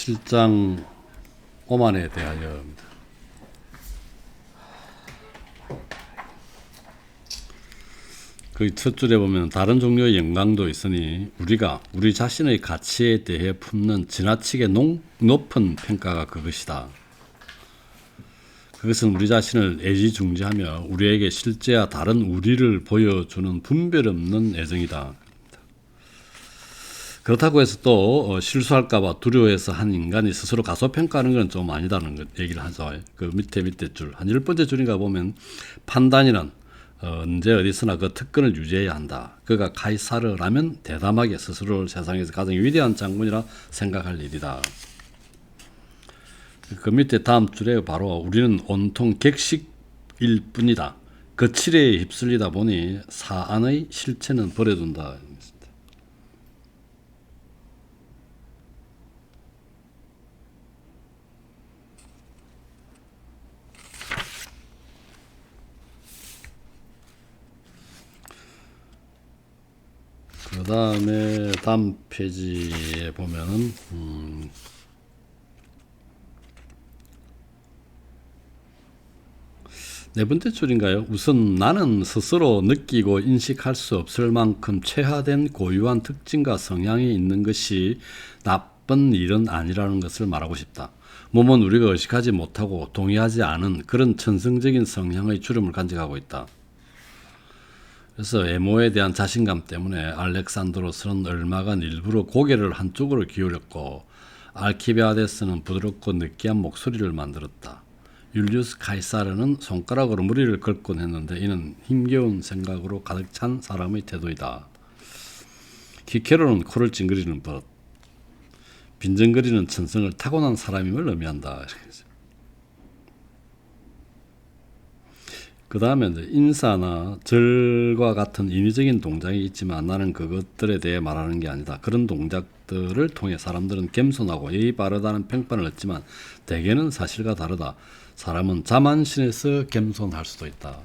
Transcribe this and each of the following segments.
7장 오만에 대하여입니다. 그 첫 줄에 보면 다른 종류의 영광도 있으니 우리가 우리 자신의 가치에 대해 품는 지나치게 높은 평가가 그것이다. 그것은 우리 자신을 애지중지하며 우리에게 실제와 다른 우리를 보여주는 분별 없는 애정이다. 그렇다고 해서 또 실수할까봐 두려워해서 한 인간이 스스로 가소평가하는 건 좀 아니다는 얘기를 하죠. 그 밑에 줄 한 10번째 줄인가 보면 판단이란 언제 어디서나 그 특권을 유지해야 한다. 그가 카이사르라면 대담하게 스스로를 세상에서 가장 위대한 장군이라 생각할 일이다. 그 밑에 다음 줄에 바로 우리는 온통 객식일 뿐이다. 거칠에 휩쓸리다 보니 사안의 실체는 버려둔다. 그 다음에 다음 페이지에 보면은 네 번째 줄인가요? 우선 나는 스스로 느끼고 인식할 수 없을 만큼 최하된 고유한 특징과 성향이 있는 것이 나쁜 일은 아니라는 것을 말하고 싶다. 몸은 우리가 의식하지 못하고 동의하지 않은 그런 천성적인 성향의 주름을 간직하고 있다. 그래서 외모에 대한 자신감 때문에 알렉산드로스는 얼마간 일부러 고개를 한쪽으로 기울였고 알키비아데스는 부드럽고 느끼한 목소리를 만들었다. 율리우스 카이사르는 손가락으로 무리를 긁곤 했는데 이는 힘겨운 생각으로 가득 찬 사람의 태도이다. 키케로는 코를 찡그리는 법, 빈정거리는 천성을 타고난 사람임을 의미한다. 그 다음에 인사나 절과 같은 인위적인 동작이 있지만 나는 그것들에 대해 말하는 게 아니다. 그런 동작들을 통해 사람들은 겸손하고 예의 바르다는 평판을 얻지만 대개는 사실과 다르다. 사람은 자만심에서 겸손할 수도 있다.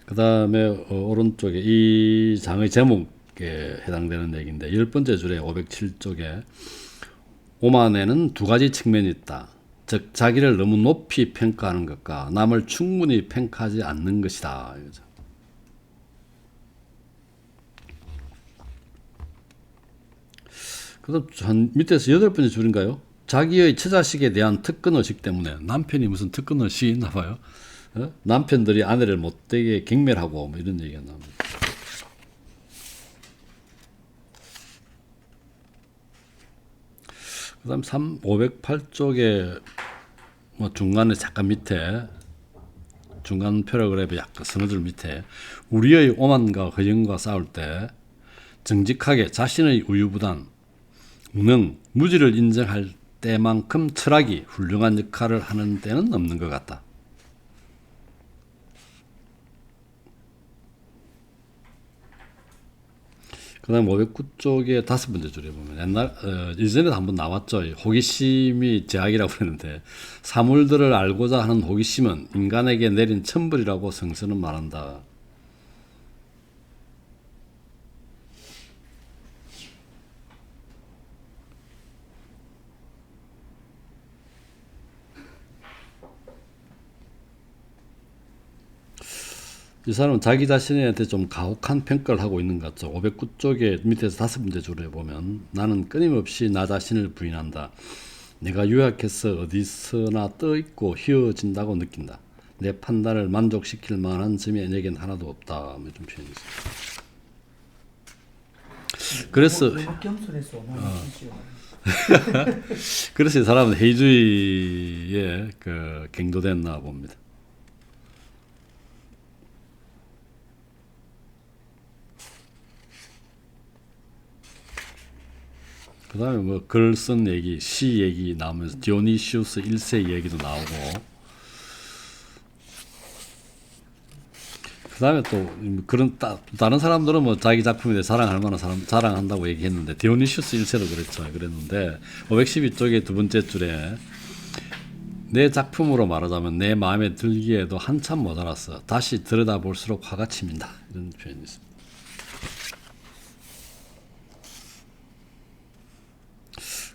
그 다음에 오른쪽에 이 장의 제목에 해당되는 얘기인데 10번째 줄에 507쪽에 오만에는 두 가지 측면이 있다. 즉 자기를 너무 높이 평가하는 것과 남을 충분히 평가하지 않는 것이다. 이거죠. 그 다음 밑에서 8번째 줄인가요? 자기의 처자식에 대한 특권의식 때문에 남편이 무슨 특권의식이 있나 봐요. 남편들이 아내를 못되게 경멸하고 뭐 이런 얘기가 나옵니다. 그 다음 508쪽에 뭐 중간에 잠깐 밑에 중간 패러그래프 약간 서너 줄 밑에 우리의 오만과 허영과 싸울 때 정직하게 자신의 우유부단 무지를 인정할 때만큼 철학이 훌륭한 역할을 하는 때는 없는 것 같다. 그 다음 509쪽에 5번째 줄에 보면 이전에도 한번 나왔죠. 호기심이 제약이라고 그랬는데 사물들을 알고자 하는 호기심은 인간에게 내린 천벌이라고 성서는 말한다. 이 사람은 자기 자신한테 좀 가혹한 평가를 하고 있는 것 같죠. 509쪽에 밑에서 5번째 줄에 보면 나는 끊임없이 나 자신을 부인한다. 내가 유약해서 어디서나 떠있고 휘어진다고 느낀다. 내 판단을 만족시킬 만한 점이 내겐 하나도 없다. 뭐 이런 표현이 있어요. 그래서 그래서 이 사람은 회의주의에 갱도됐나 봅니다. 그 다음에 뭐 글 쓴 얘기, 시 얘기 나오면서 디오니시우스 1세 얘기도 나오고 그 다음에 또 그런 다른 사람들은 뭐 자기 작품에 대해 자랑할 만한 사람 자랑한다고 얘기했는데 디오니시우스 1세도 그랬는데 512쪽의 두 번째 줄에 내 작품으로 말하자면 내 마음에 들기에도 한참 모자랐어. 다시 들여다볼수록 화가 치민다. 이런 표현이 있습니다.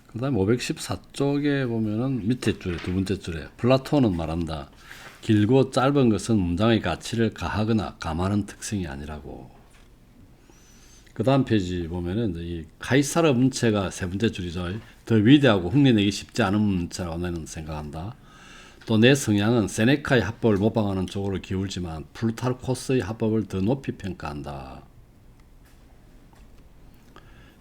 그 다음에 514쪽에 보면은 밑에 줄에 두 번째 줄에 플라톤은 말한다. 길고 짧은 것은 문장의 가치를 가하거나 감하는 특성이 아니라고. 그 다음 페이지 보면은 이 카이사르 문체가 세 번째 줄이죠. 더 위대하고 흉내내기 쉽지 않은 문체라고 나는 생각한다. 또 내 성향은 세네카의 합법을 모방하는 쪽으로 기울지만 플루타르코스의 합법을 더 높이 평가한다.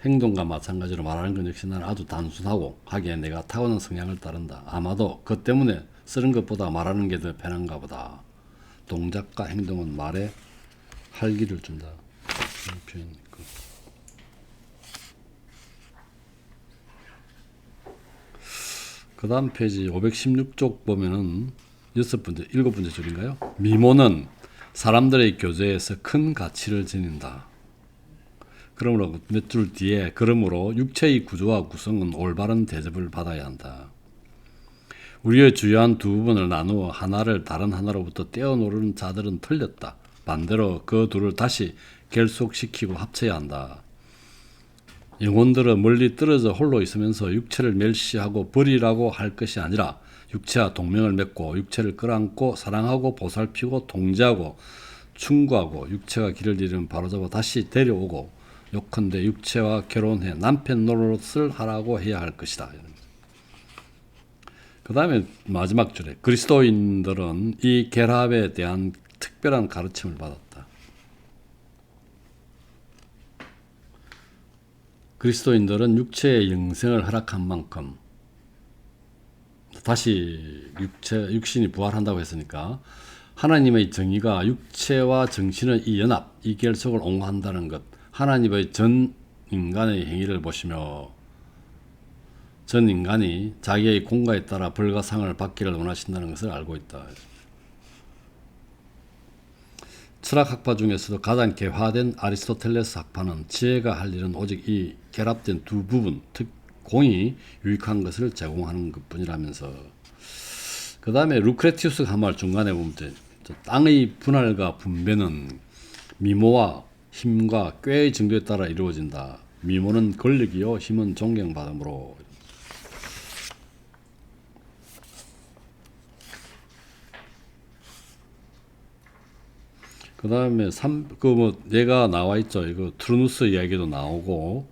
행동과 마찬가지로 말하는 것 역시 나는 아주 단순하고 하기에 내가 타고난 성향을 따른다. 아마도 그 때문에 쓰는 것보다 말하는 게 더 편한가 보다. 동작과 행동은 말에 활기를 준다. 이런 표현이 있고. 그 다음 페이지 516쪽 보면은 일곱 번째 줄인가요? 미모는 사람들의 교제에서 큰 가치를 지닌다. 그러므로 몇 줄 뒤에 그러므로 육체의 구조와 구성은 올바른 대접을 받아야 한다. 우리의 주요한 두 부분을 나누어 하나를 다른 하나로부터 떼어놓는 자들은 틀렸다. 반대로 그 둘을 다시 결속시키고 합쳐야 한다. 영혼들은 멀리 떨어져 홀로 있으면서 육체를 멸시하고 버리라고 할 것이 아니라 육체와 동맹을 맺고 육체를 끌어안고 사랑하고 보살피고 통제하고 충고하고 육체가 길을 잃으면 바로잡아 다시 데려오고 요컨대 육체와 결혼해 남편 노릇을 하라고 해야 할 것이다. 그 다음에 마지막 줄에 그리스도인들은 이 결합에 대한 특별한 가르침을 받았다. 그리스도인들은 육체의 영생을 허락한 만큼 다시 육신이 부활한다고 했으니까 하나님의 정의가 육체와 정신의 이 연합, 이 결속을 옹호한다는 것, 하나님의 전 인간의 행위를 보시며 전 인간이 자기의 공과에 따라 벌과 상을 받기를 원하신다는 것을 알고 있다. 철학학파 중에서도 가장 개화된 아리스토텔레스 학파는 지혜가 할 일은 오직 이 결합된 두 부분, 즉 공이 유익한 것을 제공하는 것뿐이라면서 그 다음에 루크레티우스가 한 말 중간에 보면 땅의 분할과 분배는 미모와 힘과 꾀의 정도에 따라 이루어진다. 미모는 권력이요 힘은 존경받음으로. 그 다음에 얘가 나와 있죠. 이거 트루누스 이야기도 나오고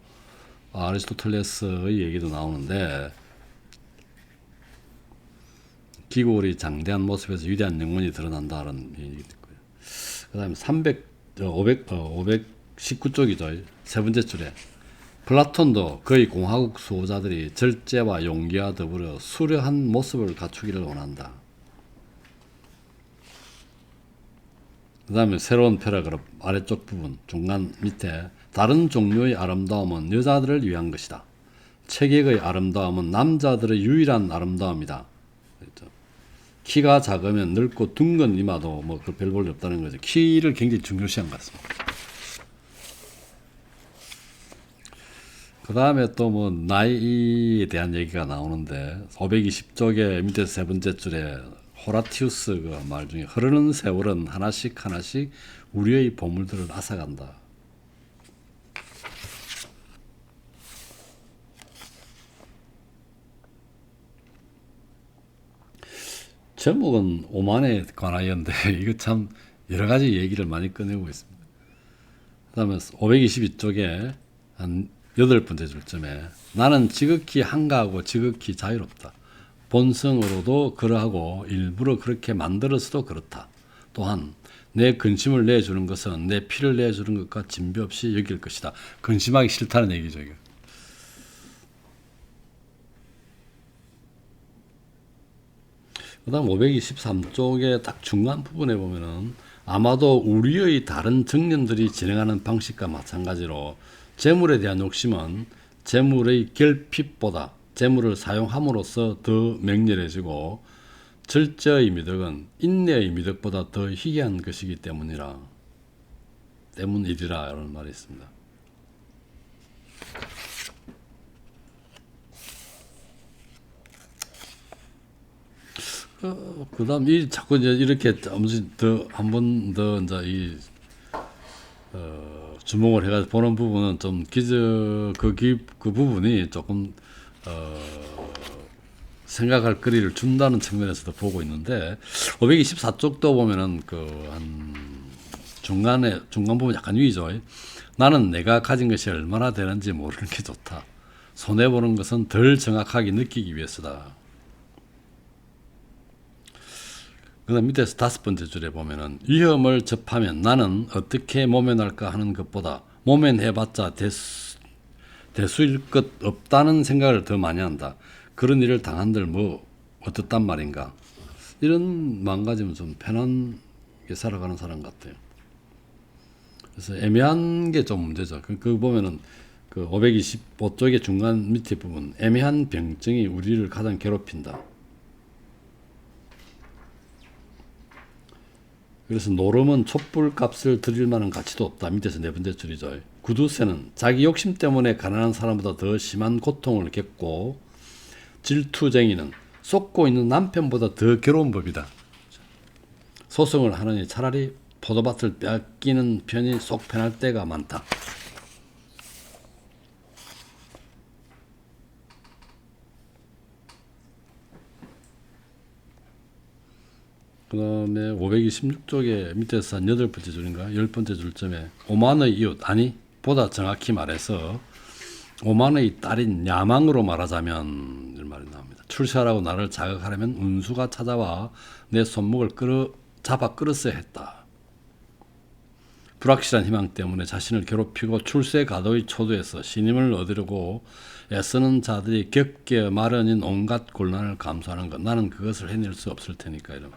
아리스토텔레스의 얘기도 나오는데 기골이 장대한 모습에서 위대한 영혼이 드러난다는 얘기 있고요. 그 다음에 519쪽이죠. 세 번째 줄에 플라톤도 그의 공화국 수호자들이 절제와 용기와 더불어 수려한 모습을 갖추기를 원한다. 그 다음에 새로운 패러그래프 아래쪽 부분 중간 밑에 다른 종류의 아름다움은 여자들을 위한 것이다. 체격의 아름다움은 남자들의 유일한 아름다움이다. 키가 작으면 넓고 둥근 이마도 별 볼일 없다는 거죠. 키를 굉장히 중요시한 것 같습니다. 그 다음에 또 나이에 대한 얘기가 나오는데 520쪽의 밑에 세 번째 줄에 호라티우스 그 말 중에 흐르는 세월은 하나씩 우리의 보물들을 앗아간다. 제목은 오만에 관하여인데 이거 참 여러 가지 얘기를 많이 꺼내고 있습니다. 그 다음에 522쪽에 한 8번째 줄쯤에 나는 지극히 한가하고 지극히 자유롭다. 본성으로도 그러하고 일부러 그렇게 만들어서도 그렇다. 또한 내 근심을 내주는 것은 내 피를 내주는 것과 진배 없이 여길 것이다. 근심하기 싫다는 얘기죠. 이거. 그 다음 523쪽에 딱 중간 부분에 보면은 아마도 우리의 다른 정년들이 진행하는 방식과 마찬가지로 재물에 대한 욕심은 재물의 결핍보다 재물을 사용함으로써 더 맹렬해지고 절제의 미덕은 인내의 미덕보다 더 희귀한 것이기 때문이라 라는 말이 있습니다. 그다음 이 자꾸 이제 이렇게 더 한 번 더 이제 이 주목을 해가지고 보는 부분은 좀 그 부분이 조금 생각할 거리를 준다는 측면에서도 보고 있는데 524쪽도 보면은 그 한 중간 부분 약간 위죠. 나는 내가 가진 것이 얼마나 되는지 모르는 게 좋다. 손해 보는 것은 덜 정확하게 느끼기 위해서다. 그다음 밑에서 5번째 줄에 보면은 위험을 접하면 나는 어떻게 모면할까 하는 것보다 모면해봤자 대수일 것 없다는 생각을 더 많이 한다. 그런 일을 당한들 뭐 어떻단 말인가. 이런 마음가짐은 좀 편안하게 살아가는 사람 같아요. 그래서 애매한 게 좀 문제죠. 그 보면은 그 525쪽의 중간 밑에 부분 애매한 병증이 우리를 가장 괴롭힌다. 그래서 노름은 촛불 값을 드릴 만한 가치도 없다. 밑에서 4번째 줄이죠. 구두쇠는 자기 욕심 때문에 가난한 사람보다 더 심한 고통을 겪고 질투쟁이는 쏟고 있는 남편보다 더 괴로운 법이다. 소송을 하느니 차라리 포도밭을 뺏기는 편이 속 편할 때가 많다. 그 다음에 526쪽에 밑에서 한 8번째 줄인가 10번째 줄쯤에 오만의 이웃, 아니 보다 정확히 말해서 오만의 딸인 야망으로 말하자면 이런 말이 나옵니다. 출세하라고 나를 자극하려면 운수가 찾아와 내 손목을 잡아 끌었어야 했다. 불확실한 희망 때문에 자신을 괴롭히고 출세 가도의 초도에서 신임을 얻으려고 애쓰는 자들이 겪게 마련인 온갖 곤란을 감수하는 것. 나는 그것을 해낼 수 없을 테니까. 이런.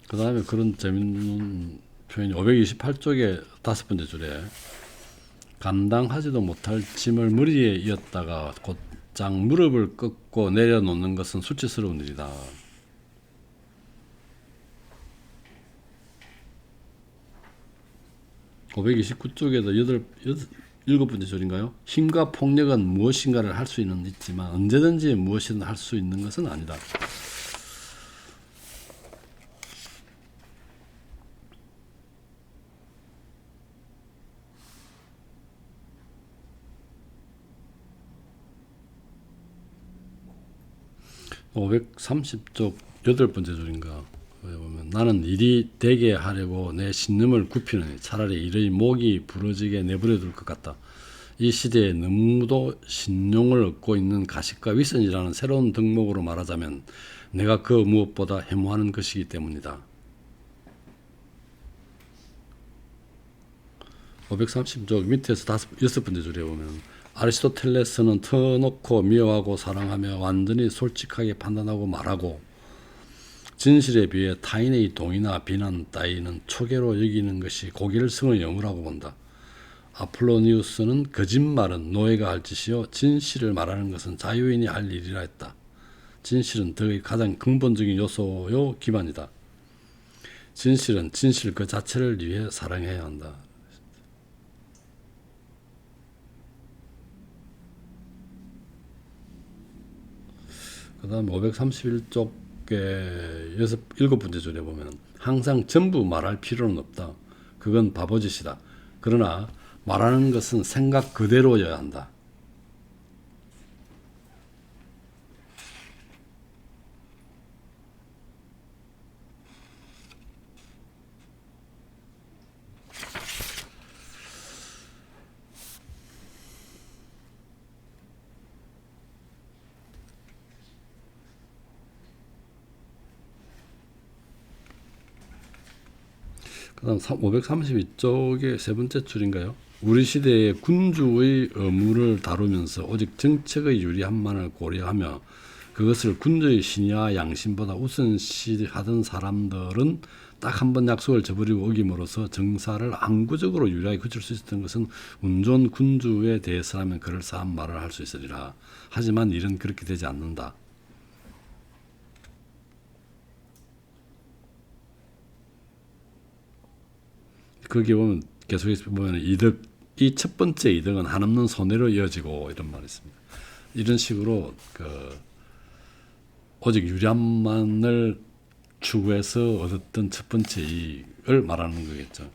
그 다음에 그런 재밌는 표현이 528쪽에 5번째 줄에 감당하지도 못할 짐을 머리에 이었다가 곧장 무릎을 꿇고 내려놓는 것은 수치스러운 일이다. 529쪽에도 7번째 줄인가요? 힘과 폭력은 무엇인가를 할 수 있지만 언제든지 무엇이든 할 수 있는 것은 아니다. (530쪽) 8번째 줄인가 보면 나는 일이 되게 하려고 내 신념을 굽히느니 차라리 일의 목이 부러지게 내버려 둘 것 같다. 이 시대에 너무도 신용을 얻고 있는 가식과 위선이라는 새로운 덕목으로 말하자면 내가 그 무엇보다 해모하는 것이기 때문이다. 530쪽 밑에서 6번째 줄에 보면 아리스토텔레스는 터놓고 미워하고 사랑하며 완전히 솔직하게 판단하고 말하고 진실에 비해 타인의 동의나 비난 따위는 초계로 여기는 것이 고개를 성의 영우라고 본다. 아폴로니우스는 거짓말은 노예가 할 짓이요 진실을 말하는 것은 자유인이 할 일이라 했다. 진실은 덕의 가장 근본적인 요소요 기반이다. 진실은 진실 그 자체를 위해 사랑해야 한다. 그 다음에 531쪽에 7번째 줄에 보면 항상 전부 말할 필요는 없다. 그건 바보짓이다. 그러나 말하는 것은 생각 그대로여야 한다. 그 다음 532쪽의 세 번째 줄인가요? 우리 시대의 군주의 의무를 다루면서 오직 정책의 유리함만을 고려하며 그것을 군주의 신의와 양심보다 우선시하던 사람들은 딱 한 번 약속을 저버리고 어김으로써 정사를 항구적으로 유리하게 그칠 수 있었던 것은 운 좋은 군주에 대해서라면 그럴싸한 말을 할 수 있으리라. 하지만 일은 그렇게 되지 않는다. 거기 보면 계속해서 보면 이득, 이 첫 번째 이득은 한없는 손해로 이어지고 이런 말이 있습니다. 이런 식으로 오직 유리함만을 추구해서 얻었던 첫 번째 이익을 말하는 거겠죠.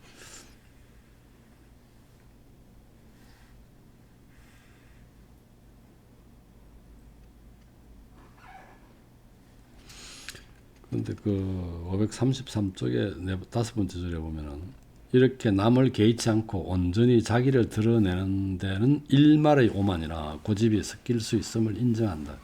그런데 533쪽에 다섯 번째 줄에 보면은 이렇게 남을 개의치 않고 온전히 자기를 드러내는 데는 일말의 오만이나 고집이 섞일 수 있음을 인정한다.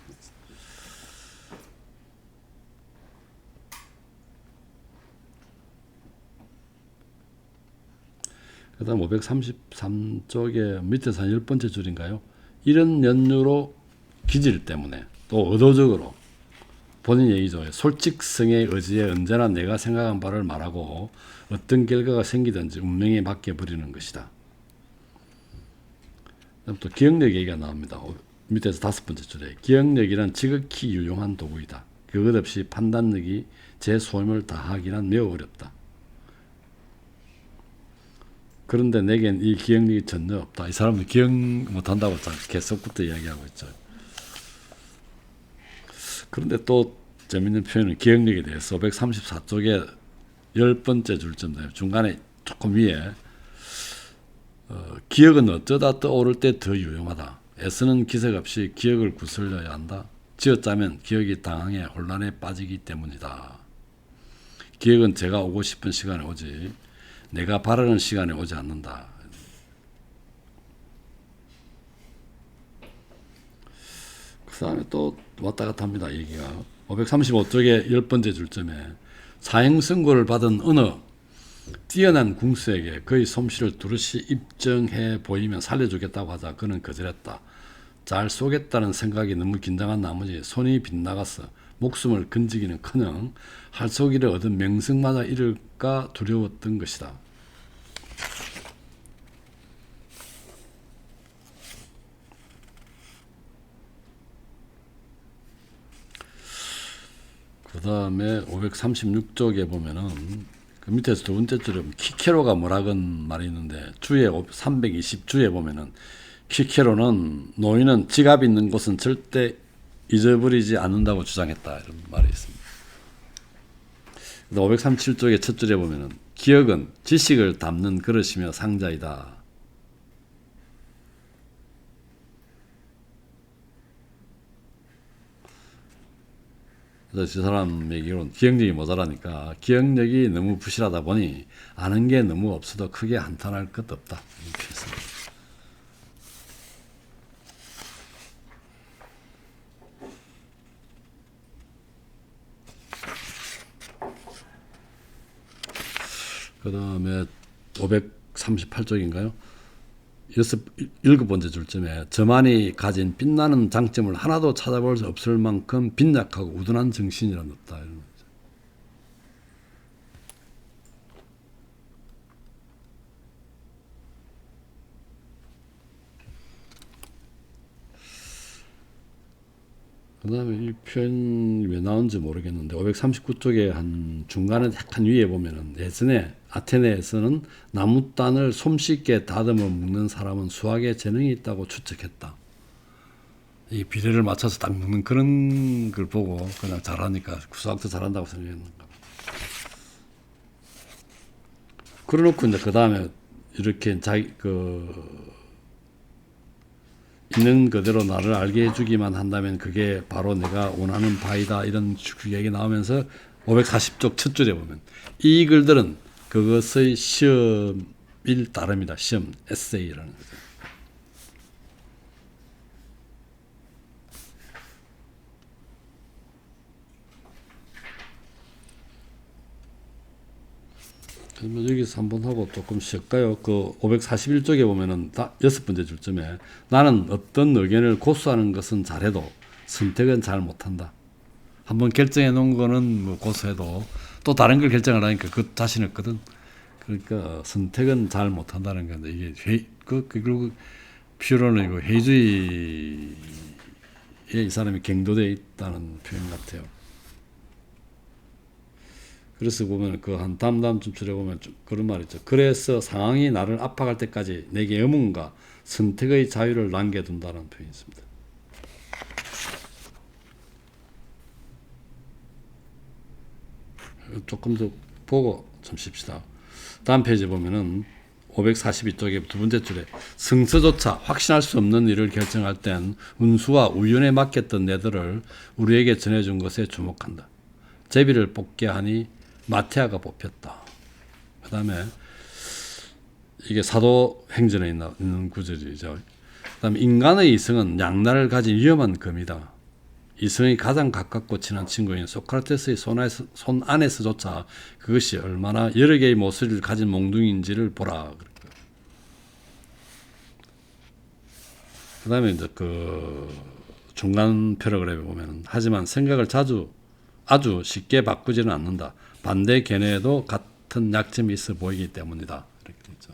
그 다음 533쪽에 밑에서 한 10번째 줄인가요? 이런 연유로 기질 때문에 또 의도적으로 본인 얘기죠. 솔직성의 의지에 언제나 내가 생각한 바를 말하고 어떤 결과가 생기든지 운명에 맡겨버리는 것이다. 그다음 또 기억력 얘기가 나옵니다. 밑에서 다섯 번째 줄에 기억력이란 지극히 유용한 도구이다. 그것 없이 판단력이 제 소임을 다하기란 매우 어렵다. 그런데 내겐 이 기억력이 전혀 없다. 이 사람은 기억 못한다고 계속부터 이야기하고 있죠. 그런데 또 재밌는 표현은 기억력에 대해서 534쪽에 10번째 줄쯤 돼요. 중간에 조금 위에 기억은 어쩌다 떠오를 때 더 유용하다. 애쓰는 기색 없이 기억을 구슬려야 한다. 쥐어짜면 기억이 당황해 혼란에 빠지기 때문이다. 기억은 제가 오고 싶은 시간에 오지 내가 바라는 시간에 오지 않는다. 그 다음에 또 왔다 갔다 합니다. 얘기가 535쪽에 10번째 줄점에 사형선고를 받은 어느 뛰어난 궁수에게 그의 솜씨를 두루시 입증해 보이면 살려주겠다고 하자 그는 거절했다. 잘 쏘겠다는 생각이 너무 긴장한 나머지 손이 빗나가서 목숨을 건지기는커녕 할쏘기를 얻은 명성마저 잃을까 두려웠던 것이다. 그 다음에 536쪽에 보면은 그 밑에서 두 번째 줄에 키케로가 뭐라건 말이 있는데 주에 320주에 보면은 키케로는 노인은 지갑 있는 곳은 절대 잊어버리지 않는다고 주장했다 이런 말이 있습니다. 537쪽의 첫 줄에 보면은 기억은 지식을 담는 그릇이며 상자이다. 그래서 저 사람 얘기로는 기억력이 모자라니까 기억력이 너무 부실하다 보니 아는 게 너무 없어도 크게 한탄할 것 없다. 이렇게 했습니다. 그 다음에 538쪽인가요? 일곱 번째 줄점에 저만이 가진 빛나는 장점을 하나도 찾아볼 수 없을 만큼 빈약하고 우둔한 정신이란 없다. 이런 거죠. 그 다음에 이 표현이 왜 나온지 모르겠는데 539쪽에 한 중간에 약간 위에 보면은 예전에 아테네에서는 나무단을 솜씨있게 다듬어 먹는 사람은 수학에 재능이 있다고 추측했다. 이 비례를 맞춰서 딱 먹는 그런 걸 보고 그냥 잘하니까 수학도 잘한다고 생각했는가. 그래놓고 이제 그 다음에 이렇게 자기 있는 그대로 나를 알게 해주기만 한다면 그게 바로 내가 원하는 바이다 이런 얘기 나오면서 540쪽 첫 줄에 보면 이 글들은 그것의 시험일 따름이다. 시험 에세이라는 거죠. 그러면 여기서 한번 하고 조금 쉴까요? 그 541쪽에 보면은 여섯 번째 줄점에 나는 어떤 의견을 고수하는 것은 잘해도 선택은 잘 못한다. 한번 결정해 놓은 거는 뭐 고수해도 또 다른 걸 결정을 하니까 그 자신 없거든. 그러니까 선택은 잘 못한다는 건데 이게 결국 피로는 이거 회의주의에 이 사람이 갱도되어 있다는 표현 같아요. 그래서 보면 그 한 다음 춤출에 보면 그런 말 있죠. 그래서 상황이 나를 압박할 때까지 내게 의문과 선택의 자유를 남겨둔다는 표현이 있습니다. 조금 더 보고 좀 쉽시다. 다음 페이지 보면은 542쪽의 두 번째 줄에 승서조차 확신할 수 없는 일을 결정할 땐 운수와 우연에 맡겼던 내들을 우리에게 전해준 것에 주목한다. 제비를 뽑게 하니 마태아가 뽑혔다. 그 다음에 이게 사도행전에 있는 구절이죠. 그 다음에 인간의 이성은 양날을 가진 위험한 검이다. 이성이 가장 가깝고 친한 친구인 소크라테스의 손 안에서조차 그것이 얼마나 여러 개의 모서리를 가진 몽둥이인지를 보라. 그 다음에 이제 그 중간 패러그래프에 보면 하지만 생각을 아주 쉽게 바꾸지는 않는다. 반대 견해에도 같은 약점이 있어 보이기 때문이다. 이렇게 되죠.